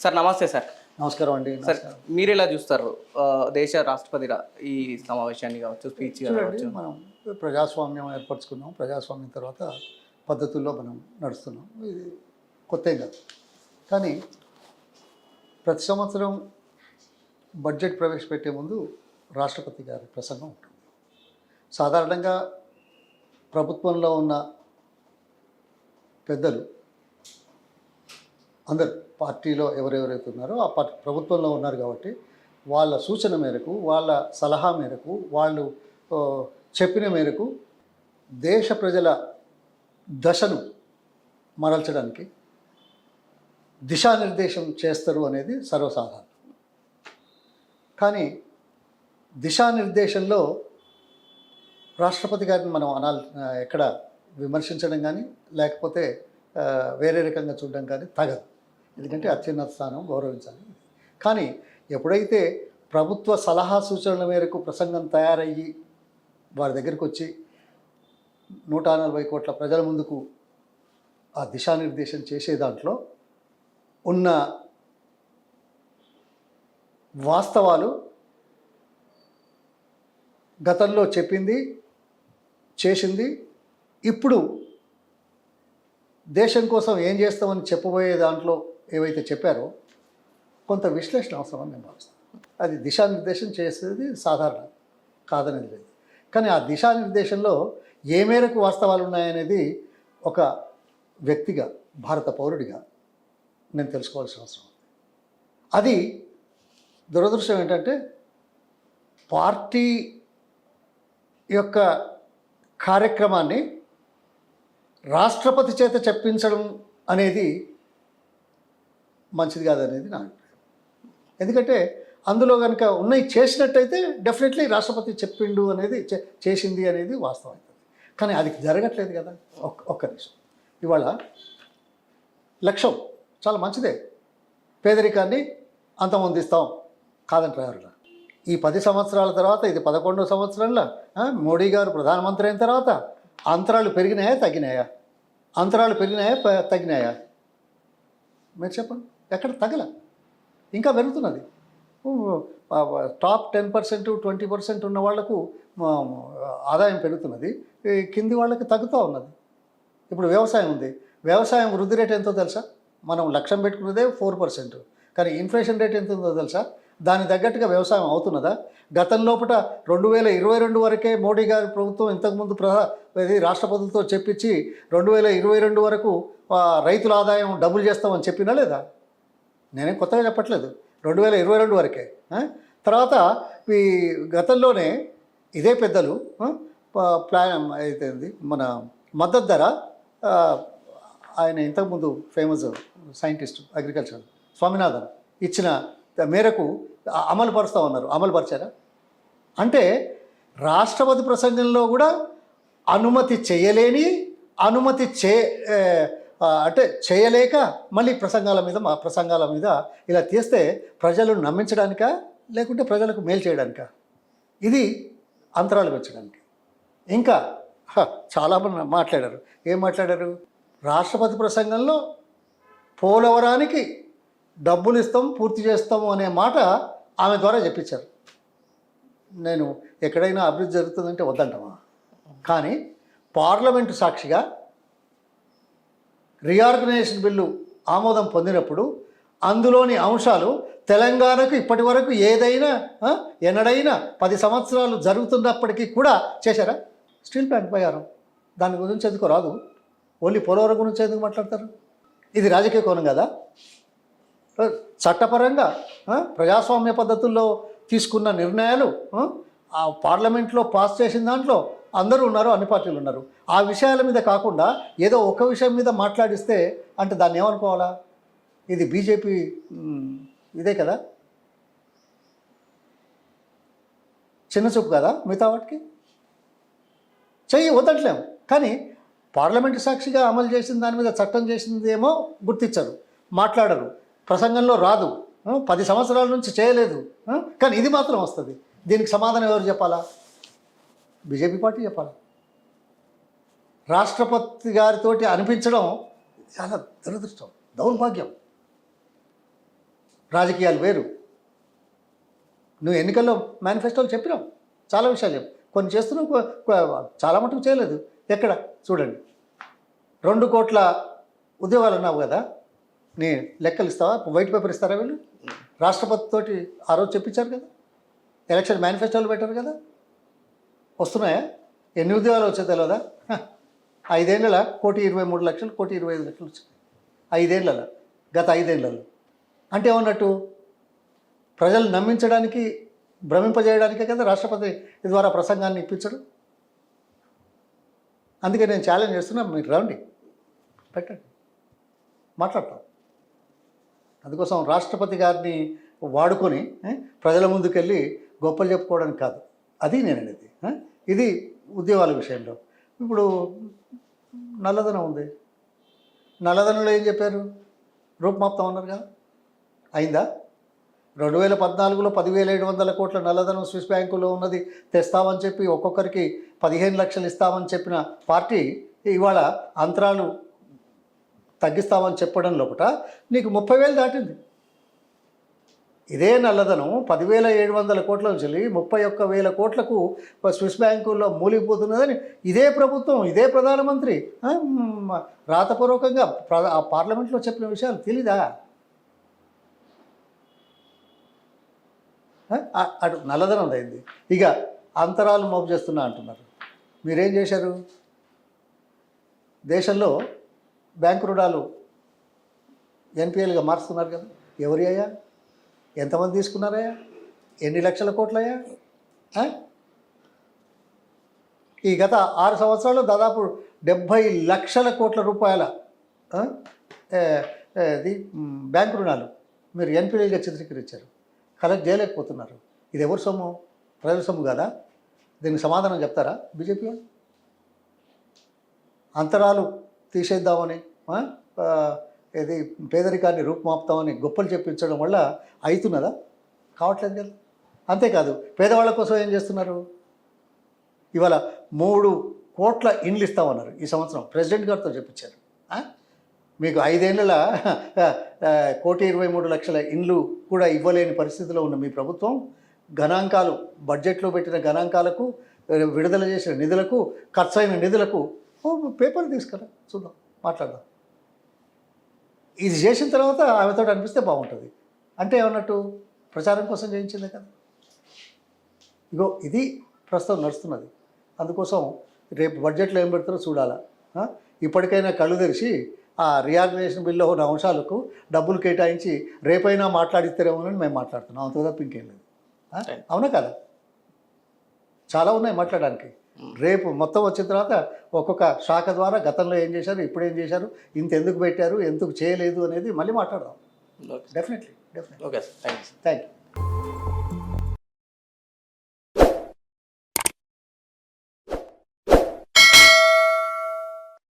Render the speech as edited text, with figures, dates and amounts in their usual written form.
Sir నమస్తే sir. నమస్కారం అండి. సార్ మీరు ఎలా చూస్తారు దేశ రాష్ట్రపతి ఈ సమావేశాన్ని కావచ్చు, స్పీచ్ కావచ్చు? మనం ప్రజాస్వామ్యం ఏర్పరచుకున్నాం. ప్రజాస్వామ్యం తర్వాత పద్ధతుల్లో మనం నడుస్తున్నాం. ఇది కొత్త ఏం కాదు. కానీ ప్రతి సంవత్సరం బడ్జెట్ ప్రవేశపెట్టే ముందు రాష్ట్రపతి గారి ప్రసంగం ఉంటుంది. సాధారణంగా ప్రభుత్వంలో ఉన్న పెద్దలు అందరు పార్టీలో ఎవరెవరైతే ఉన్నారో ఆ ప్రభుత్వంలో ఉన్నారు కాబట్టి వాళ్ళ సూచన మేరకు, వాళ్ళ సలహా మేరకు, వాళ్ళు చెప్పిన మేరకు దేశ ప్రజల దశను మరల్చడానికి దిశానిర్దేశం చేస్తారు అనేది సర్వసాధారణం. కానీ దిశానిర్దేశంలో రాష్ట్రపతి గారిని మనం ఎక్కడ విమర్శించడం కానీ లేకపోతే వేరే రకంగా చూడడం కానీ తగదు. ఎందుకంటే అత్యున్నత స్థానం, గౌరవించాలి. కానీ ఎప్పుడైతే ప్రభుత్వ సలహా సూచనల మేరకు ప్రసంగం తయారయ్యి వారి దగ్గరికి వచ్చి 140 కోట్ల ప్రజల ముందుకు ఆ దిశానిర్దేశం చేసే దాంట్లో ఉన్న వాస్తవాలు, గతంలో చెప్పింది, చేసింది, ఇప్పుడు దేశం కోసం ఏం చేస్తామని చెప్పబోయే దాంట్లో ఏవైతే చెప్పారో కొంత విశ్లేషణ అవసరమని నేను భావిస్తాను. అది దిశానిర్దేశం చేసేది సాధారణం, కాదనేది లేదు. కానీ ఆ దిశానిర్దేశంలో ఏ మేరకు వాస్తవాలు ఉన్నాయనేది ఒక వ్యక్తిగా, భారత పౌరుడిగా నేను తెలుసుకోవాల్సిన అవసరం. అది దురదృష్టం ఏంటంటే పార్టీ యొక్క కార్యక్రమాన్ని రాష్ట్రపతి చేత చెప్పించడం అనేది మంచిది కాదనేది నా అభిప్రాయం. ఎందుకంటే అందులో కనుక ఉన్నవి చేసినట్టయితే డెఫినెట్లీ రాష్ట్రపతి చెప్పిండు అనేది చేసింది అనేది వాస్తవం అవుతుంది. కానీ అది జరగట్లేదు కదా. ఒక్క నిమిషం. ఇవాళ లక్ష్యం చాలా మంచిదే, పేదరికాన్ని అంతమొందిస్తాం, కాదంటారు. ఈ 10 సంవత్సరాల తర్వాత ఇది 11వ సంవత్సరంలో మోడీ గారు ప్రధానమంత్రి అయిన తర్వాత అంతరాలు పెరిగినాయా తగ్గినాయా? అంతరాలు పెరిగినాయా తగ్గినాయా? మీరు చెప్పండి. ఎక్కడ తగ్గల, ఇంకా పెరుగుతున్నది. టాప్ 10%, 20% ఉన్న వాళ్లకు ఆదాయం పెరుగుతున్నది, కింది వాళ్ళకి తగ్గుతూ ఉన్నది. ఇప్పుడు వ్యవసాయం ఉంది. వ్యవసాయం వృద్ధి రేట్ ఎంతో తెలుసా? మనం లక్ష్యం పెట్టుకున్నదే 4%. కానీ ఇన్ఫ్లేషన్ రేట్ ఎంత ఉందో తెలుసా? దానికి తగ్గట్టుగా వ్యవసాయం అవుతున్నదా? గతంలోపట 2022 వరకే మోడీ గారి ప్రభుత్వం ఇంతకుముందు రాష్ట్రపతులతో చెప్పించి 2022 వరకు రైతుల ఆదాయం డబుల్ చేస్తామని చెప్పినా లేదా? నేనేం కొత్తగా చెప్పట్లేదు. 2022 వరకే. తర్వాత ఈ గతంలోనే ఇదే పెద్దలు ప్లాన్ అయితే మన మద్దతు ధర, ఆయన ఇంతకుముందు ఫేమస్ సైంటిస్ట్ అగ్రికల్చర్ స్వామినాథన్ ఇచ్చిన మేరకు అమలు పరుస్తూ ఉన్నారు. అమలు పరిచారా? అంటే రాష్ట్రపతి ప్రసంగంలో కూడా అనుమతి చేయలేని, అంటే చేయలేక మళ్ళీ ప్రసంగాల మీద ఇలా తీస్తే ప్రజలను నమ్మించడానికా లేకుంటే ప్రజలకు మేలు చేయడానికా? ఇది అంతరాలు పెంచడానికి. ఇంకా చాలామంది మాట్లాడారు. ఏం మాట్లాడారు? రాష్ట్రపతి ప్రసంగంలో పోలవరానికి డబ్బులు ఇస్తాం, పూర్తి చేస్తాము అనే మాట ఆమె ద్వారా చెప్పించారు. నేను ఎక్కడైనా అభివృద్ధి జరుగుతుందంటే వద్దంటామా? కానీ పార్లమెంటు సాక్షిగా రీఆర్గనైజేషన్ బిల్లు ఆమోదం పొందినప్పుడు అందులోని అంశాలు తెలంగాణకు ఇప్పటి వరకు ఎన్నడైనా 10 సంవత్సరాలు జరుగుతున్నప్పటికీ కూడా చేశారా? స్టీల్ ప్లాంట్ బయ్యారం, దాని గురించి ఎందుకు రాదు? ఓన్లీ పోలవరం గురించి ఎందుకు మాట్లాడతారు? ఇది రాజకీయ కోణం కదా. చట్టపరంగా ప్రజాస్వామ్య పద్ధతుల్లో తీసుకున్న నిర్ణయాలు ఆ పార్లమెంట్లో పాస్ చేసిన దాంట్లో అందరూ ఉన్నారు, అన్ని పార్టీలు ఉన్నారు. ఆ విషయాల మీద కాకుండా ఏదో ఒక విషయం మీద మాట్లాడిస్తే అంటే దాన్ని ఏమనుకోవాలా? ఇది బీజేపీ ఇదే కదా, చిన్నచూపు కదా మిగతా వాటికి. చెయ్యి వదట్లేము. కానీ పార్లమెంటు సాక్షిగా అమలు చేసిన దాని మీద చట్టం చేసిందేమో గుర్తించరు, మాట్లాడరు, ప్రసంగంలో రాదు. 10 సంవత్సరాల నుంచి చేయలేదు, కానీ ఇది మాత్రం వస్తుంది. దీనికి సమాధానం ఎవరు చెప్పాలా? బీజేపీ పార్టీ చెప్పాలా? రాష్ట్రపతి గారితో అనిపించడం చాలా దురదృష్టం, దౌర్భాగ్యం. రాజకీయాలు వేరు. నువ్వు ఎన్నికల్లో మేనిఫెస్టోలు చెప్పినావు, చాలా విషయాలు చెప్పు, కొన్ని చేస్తున్నావు, చాలా మటుకు చేయలేదు. ఎక్కడ చూడండి, 2 కోట్ల ఉద్యోగాలు అన్నావు కదా, నీ లెక్కలు ఇస్తావా? వైట్ పేపర్ ఇస్తారా వీళ్ళు? రాష్ట్రపతితోటి ఆ రోజు చెప్పించారు కదా, ఎలక్షన్ మేనిఫెస్టోలు పెట్టారు కదా, వస్తున్నాయా? ఎన్ని ఉద్యోగాలు వచ్చాయి తెలియదా? 5 ఏళ్ళ 1,23,00,000, 1,25,00,000 వచ్చింది 5 ఏళ్ళలో, గత 5 ఏళ్ళలో. అంటే ఏమన్నట్టు, ప్రజలు నమ్మించడానికి, భ్రమింపజేయడానికే కదా రాష్ట్రపతి ద్వారా ప్రసంగాన్ని ఇప్పించడం. అందుకే నేను ఛాలెంజ్ చేస్తున్నా, మీరు రండి, పెట్టండి, మాట్లాడతాం. అందుకోసం రాష్ట్రపతి గారిని వాడుకొని ప్రజల ముందుకెళ్ళి గొప్పలు చెప్పుకోవడానికి కాదు, అది నేను అనేది. ఇది ఉద్యోగాల విషయంలో. ఇప్పుడు నల్లధనం ఉంది, నల్లధనంలో ఏం చెప్పారు? రూపుమాపుతాం అన్నారు కదా, అయిందా? 2014లో 10,700 కోట్ల నల్లధనం స్విస్ బ్యాంకులో ఉన్నది తెస్తామని చెప్పి ఒక్కొక్కరికి 15 లక్షలు ఇస్తామని చెప్పిన పార్టీ ఇవాళ అంతరాలు తగ్గిస్తామని చెప్పడం లోపల నీకు 30,000 దాటింది. ఇదే నల్లధనం 10,700 కోట్ల నుంచి 31,000 కోట్లకు స్విస్ బ్యాంకుల్లో మూలిగిపోతున్నదని ఇదే ప్రభుత్వం, ఇదే ప్రధానమంత్రి రాతపూర్వకంగా పార్లమెంట్లో చెప్పిన విషయాలు తెలీదా? అటు నల్లధనం అయింది. ఇక అంతరాలు మోపు చేస్తున్నా అంటున్నారు. మీరేం చేశారు? దేశంలో బ్యాంకు రుణాలు ఎన్పిఎల్గా మారుస్తున్నారు కదా, ఎవరి అయ్యా? ఎంతమంది తీసుకున్నారయ్యా? ఎన్ని లక్షల కోట్లయ్యా? ఈ గత 6 సంవత్సరాల్లో దాదాపు 70 లక్షల కోట్ల రూపాయల బ్యాంకు రుణాలు మీరు ఎన్పిఎల్గా చిత్రీకరించారు, కలెక్ట్ చేయలేకపోతున్నారు. ఇది ఎవరి సొమ్ము? ప్రజల సొమ్ము కదా. దీనికి సమాధానం చెప్తారా బీజేపీ వాళ్ళు? అంతరాలు తీసేద్దామని, ఇది పేదరికాన్ని రూపుమాపుతామని గొప్పలు చెప్పించడం వల్ల అవుతున్నదా? కావట్లేదు కదా. అంతేకాదు, పేదవాళ్ళ కోసం ఏం చేస్తున్నారు? ఇవాళ 3 కోట్ల ఇండ్లు ఇస్తామన్నారు ఈ సంవత్సరం, ప్రెసిడెంట్ గారితో చెప్పించారు. మీకు 5 ఏళ్ళ 1,23,00,000 ఇండ్లు కూడా ఇవ్వలేని పరిస్థితిలో ఉన్న మీ ప్రభుత్వం గణాంకాలు, బడ్జెట్లో పెట్టిన గణాంకాలకు, విడుదల చేసిన నిధులకు, ఖర్చయిన నిధులకు పేపర్ తీసుకురా, చూద్దాం, మాట్లాడదాం. ఇది చేసిన తర్వాత ఆమెతో అనిపిస్తే బాగుంటుంది. అంటే ఏమన్నట్టు, ప్రచారం కోసం చేయించిందే కదా. ఇగో ఇది ప్రస్తుతం నడుస్తున్నది. అందుకోసం రేపు బడ్జెట్లో ఏం పెడతారో చూడాలా. ఇప్పటికైనా కళ్ళు తెరిచి ఆ రీఆర్గనైజేషన్ బిల్లో ఉన్న అంశాలకు డబ్బులు కేటాయించి రేపైనా మాట్లాడిస్తారేమోనని మేము మాట్లాడుతున్నాం. అంత తప్ప ఇంకేం లేదు. అవునా కదా? చాలా ఉన్నాయి మాట్లాడడానికి. రేపు మొత్తం వచ్చిన తర్వాత ఒక్కొక్క శాఖ ద్వారా గతంలో ఏం చేశారు, ఇప్పుడు ఏం చేశారు, ఇంత ఎందుకు పెట్టారు, ఎందుకు చేయలేదు అనేది మళ్ళీ మాట్లాడదాం. Definitely. Okay, thank you. Thank you.